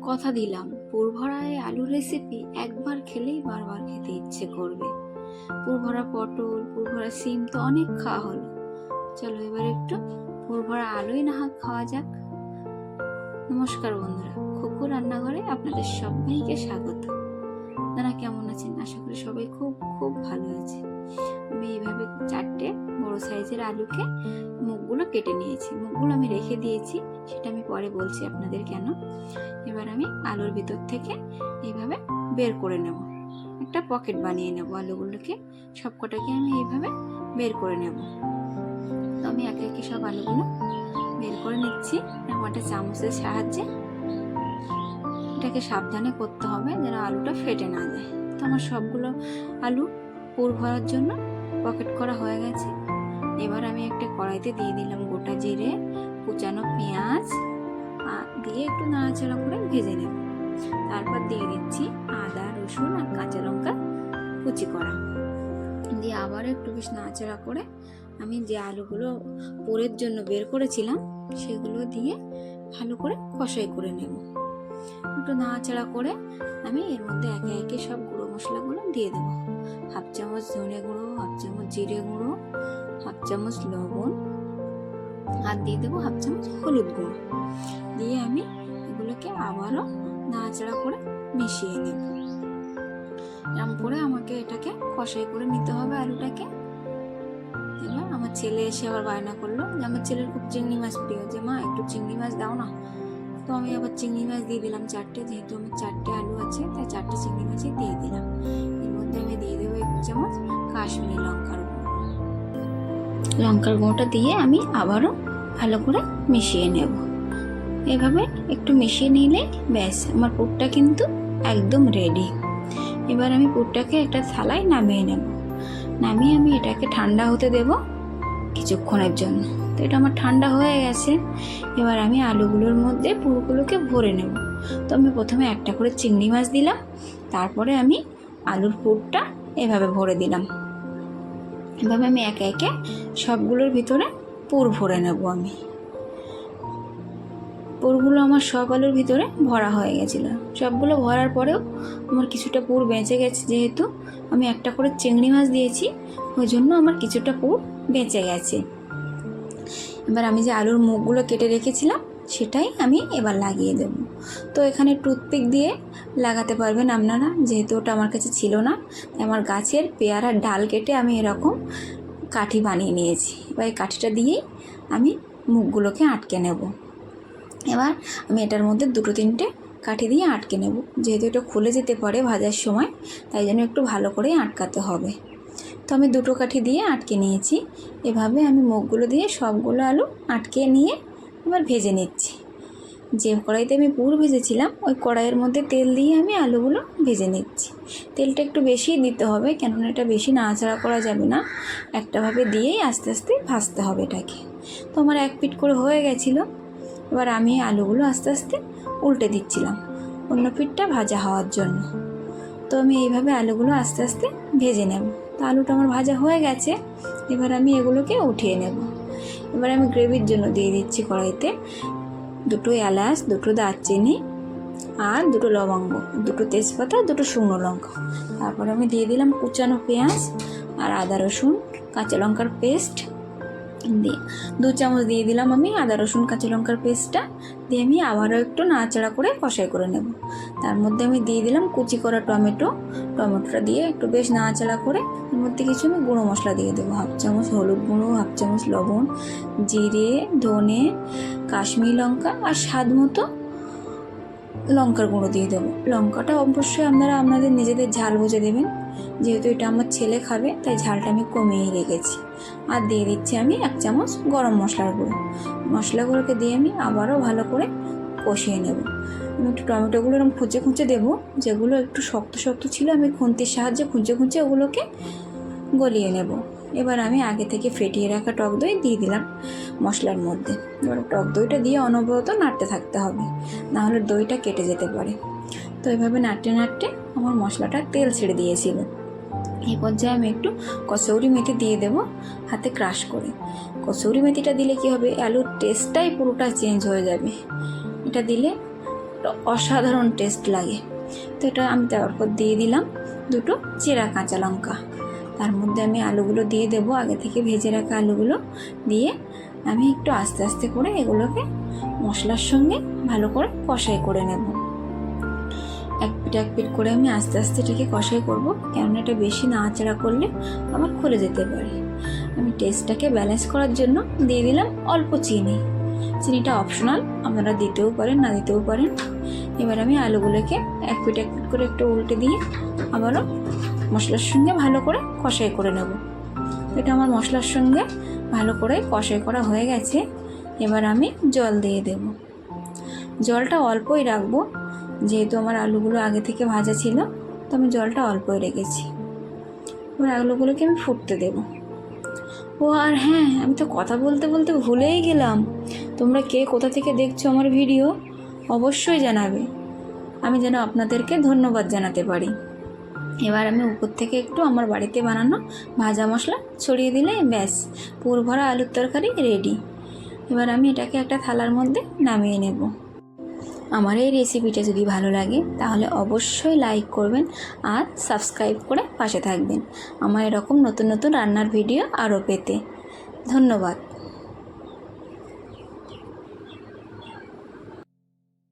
কথা দিলাম পুরভরা এই আলুর রেসিপি একবার খেলেই বারবার খেতে ইচ্ছে করবে। পুরভরা পটল, পুরভরা সিম তো অনেক খাওয়া হলো, চলো এবার একটু পুরভরা আলুই না হোক খাওয়া যাক। নমস্কার বন্ধুরা, খুকু রান্নাঘরে আপনাদের সবাইকে স্বাগত। আপনারা কেমন আছেন? আশা করি সবাই খুব খুব ভালো আছে। আমি এইভাবে 4টে বড় সাইজের আলুকে মুখগুলো কেটে নিয়েছি। মুখগুলো আমি রেখে দিয়েছি, সেটা আমি পরে বলছি আপনাদের কেন। এবার আমি আলুর ভিতর থেকে এইভাবে বের করে নেব, একটা পকেট বানিয়ে নেব। আলুগুলোকে সবকটাকে আমি এইভাবে বের করে নেব। তো আমি একে একে সব আলুগুলো বের করে নিচ্ছি একটা চামচের সাহায্যে। এটাকে সাবধানে করতে হবে যেন আলুটা ফেটে না যায়। তো আমার সবগুলো আলু পুর ভরার জন্য পকেট করা হয়ে গেছে। এবার আমি একটা কড়াইতে দিয়ে দিলাম গোটা জিরে, কুচানো পেঁয়াজ দিয়ে একটু নাড়াচাড়া করে ভেজে নেব। তারপর দিয়ে দিচ্ছি আদা, রসুন আর কাঁচা লঙ্কা কুচি করা, দিয়ে আবার একটু বেশ নাড়াচাড়া করে আমি যে আলুগুলো পুরের জন্য বের করেছিলাম সেগুলো দিয়ে ভালো করে কষাই করে নেব। একটু নাড়াচাড়া করে আমি এর মধ্যে একে একে সব গুঁড়ো মশলাগুলো দিয়ে দেবো। হাফ চামচ ধনে গুঁড়ো, হাফ চামচ জিরে গুঁড়ো, হাফ চামচ লবণ আর দিয়ে দেবো হাফ চামচ হলুদ গুঁড়ো। দিয়ে আমি এগুলোকে আবারও নাড়াচাড়া করে মিশিয়ে নেব। এরকম করে আমাকে এটাকে কষাই করে নিতে হবে আলুটাকে। এবার আমার ছেলে এসে আবার বায়না করলো যে আমার ছেলের খুব চিংড়ি মাছ প্রিয়, যে মা একটু চিংড়ি মাছ দাও না। তো আমি আবার চিংড়ি মাছ দিয়ে দিলাম 4টে, যেহেতু আমার 4টে আলু আছে তাই 4টে চিংড়ি মাছই দিয়ে দিলাম। এর মধ্যে আমি দিয়ে দেবো 1 চামচ কাশ্মীরি লঙ্কার গুঁড়োটা দিয়ে আমি আবারও ভালো করে মিশিয়ে নেব। এভাবে একটু মিশিয়ে নিলে ব্যাস আমার পুরটা কিন্তু একদম রেডি। এবার আমি পুরটাকে একটা থালায় নামিয়ে নেব। নামিয়ে আমি এটাকে ঠান্ডা হতে দেব কিছুক্ষণের জন্য। তো এটা আমার ঠান্ডা হয়ে গেছে। এবার আমি আলুগুলোর মধ্যে পুরগুলোকে ভরে নেব। তো আমি প্রথমে একটা করে চিংড়ি মাছ দিলাম, তারপরে আমি আলুর পুরটা এভাবে ভরে দিলাম। এভাবে আমি একে একে সবগুলোর ভিতরে পুর ভরে নেব। আমি পুরগুলো আমার সব আলুর ভিতরে ভরা হয়ে গেছিলো। সবগুলো ভরার পরেও আমার কিছুটা পুর বেঁচে গেছে, যেহেতু আমি একটা করে চিংড়ি মাছ দিয়েছি ওই জন্য আমার কিছুটা পুর বেঁচে গেছে। এবার আমি যে আলুর মুখগুলো কেটে রেখেছিলাম সেটাই আমি এবার লাগিয়ে দেব। তো এখানে টুথপিক দিয়ে লাগাতে পারবেন আপনারা, যেহেতু ওটা আমার কাছে ছিল না। আমার গাছের পেয়ারার ডাল কেটে আমি এরকম কাঠি বানিয়ে নিয়েছি। এবার এই কাঠিটা দিয়েই আমি মুখগুলোকে আটকে নেব। এবার আমি এটার মধ্যে 2-3টে কাঠি দিয়ে আটকে নেব, যেহেতু এটা খুলে যেতে পারে ভাজার সময়, তাই জন্য একটু ভালো করে আটকাতে হবে। তো আমি 2টো কাঠি দিয়ে আটকে নিয়েছি। এভাবে আমি মুখগুলো দিয়ে সবগুলো আলু আটকে নিয়ে এবার ভেজে নিচ্ছি। যে কড়াইতে আমি পুর ভেজেছিলাম ওই কড়াইয়ের মধ্যে তেল দিয়ে আমি আলুগুলো ভেজে নিচ্ছি। তেলটা একটু বেশি দিতে হবে, কেননা এটা বেশি নাড়াচাড়া করা যাবে না, একটাভাবে দিয়েই আস্তে আস্তে ভাজতে হবে এটাকে। তো আমার 1 পিঠ করে হয়ে গেছিলো। এবার আমি আলুগুলো আস্তে আস্তে উল্টে দিচ্ছিলাম অন্য পিঠটা ভাজা হওয়ার জন্য। তো আমি এইভাবে আলুগুলো আস্তে আস্তে ভেজে নেব। তো আলুটা আমার ভাজা হয়ে গেছে। এবার আমি এগুলোকে উঠিয়ে নেব। এবার আমি গ্রেভির জন্য দিয়ে দিচ্ছি কড়াইতে 2টো এলাচ, 2টো দারচিনি আর 2টো লবঙ্গ, 2টো তেজপাতা, 2টো শুকনো লঙ্কা। তারপর আমি দিয়ে দিলাম কুচানো পেঁয়াজ আর আদা রসুন কাঁচা লঙ্কার পেস্ট দিয়ে 2 চামচ দিয়ে দিলাম আমি আদা রসুন কাঁচা লঙ্কার পেস্টটা। দিয়ে আমি আবারও একটু নাড়াচাড়া করে কষাই করে নেব। তার মধ্যে আমি দিয়ে দিলাম কুচি করা টমেটোটা দিয়ে একটু বেশ নাড়াচাড়া করে এর মধ্যে কিছু আমি গুঁড়ো মশলা দিয়ে দেবো। হাফ চামচ হলুদ গুঁড়ো, হাফ চামচ লবণ, জিরে, ধনে, কাশ্মীরি লঙ্কা আর স্বাদ মতো লঙ্কার গুঁড়ো দিয়ে দেবো। লঙ্কাটা অবশ্যই আপনারা আপনাদের নিজেদের ঝাল বুঝে দেবেন, যেহেতু এটা আমার ছেলে খাবে তাই ঝালটা আমি কমিয়ে রেখেছি। আর দিয়ে দিচ্ছি আমি 1 চামচ গরম মশলার গুঁড়ো। মশলাগুলোকে দিয়ে আমি আবারও ভালো করে কষিয়ে নেব। আমি একটু টমেটোগুলো এরকম খুঁচে খুঁচে দেবো, যেগুলো একটু শক্ত শক্ত ছিল আমি খুন্তির সাহায্যে খুঁচে খুঁচে ওগুলোকে গলিয়ে নেব। এবার আমি আগে থেকে ফেটিয়ে রাখা টক দই দিয়ে দিলাম মশলার মধ্যে। এবার টক দইটা দিয়ে অনবরত নাড়তে থাকতে হবে, নাহলে দইটা কেটে যেতে পারে। তো এইভাবে নাড়তে নাড়তে আমার মশলাটা তেল ছেড়ে দিয়েছিল। এই পর্যায়ে আমি একটু কসৌরি মেথি দিয়ে দেবো হাতে ক্রাশ করে। কসৌরি মেথিটা দিলে কি হবে, আলুর টেস্টটাই পুরোটা চেঞ্জ হয়ে যাবে। এটা দিলে একটা অসাধারণ টেস্ট লাগে। তো এটা আমি তারপর দিয়ে দিলাম 2টো চেরা কাঁচা লঙ্কা। তার মধ্যে আমি আলুগুলো দিয়ে দেবো, আগে থেকে ভেজে রাখা আলুগুলো দিয়ে আমি একটু আস্তে আস্তে করে এগুলোকে মশলার সঙ্গে ভালো করে কষাই করে নেব। এক পিঠ করে আমি আস্তে আস্তে এটাকে কষাই করবো, কেননা এটা বেশি নাড়াচাড়া করলে আমার খুলে যেতে পারে। আমি টেস্টটাকে ব্যালেন্স করার জন্য দিয়ে দিলাম অল্প চিনি। চিনিটা অপশনাল, আপনারা দিতেও পারেন না দিতেও পারেন। এবার আমি আলুগুলোকে এক পিঠ করে একটু উল্টে দিয়ে আবারও মশলার সঙ্গে ভালো করে কষাই করে নেব। এটা আমার মশলার সঙ্গে ভালো করে কষাই করা হয়ে গেছে। এবার আমি জল দিয়ে দেব। জলটা অল্পই রাখবো, যেহেতু আমার আলুগুলো আগে থেকে ভাজা ছিল, তো আমি জলটা অল্পই রেখেছি। এবার আলুগুলোকে আমি ফুটতে দেব। ও আর হ্যাঁ, আমি তো কথা বলতে বলতে ভুলেই গেলাম, তোমরা কে কোথা থেকে দেখছো আমার ভিডিও অবশ্যই জানাবে, আমি যেন আপনাদেরকে ধন্যবাদ জানাতে পারি। এবার আমি উপর থেকে একটু আমার বাড়িতে বানানো ভাজা মশলা ছড়িয়ে দিলে ব্যাস পুর ভরা আলুর তরকারি রেডি। এবার আমি এটাকে একটা থালার মধ্যে নামিয়ে নেব। আমার এই রেসিপিটা যদি ভালো লাগে তাহলে অবশ্যই লাইক করবেন আর সাবস্ক্রাইব করে পাশে থাকবেন আমার এরকম নতুন নতুন রান্নার ভিডিও আরও পেতে। ধন্যবাদ।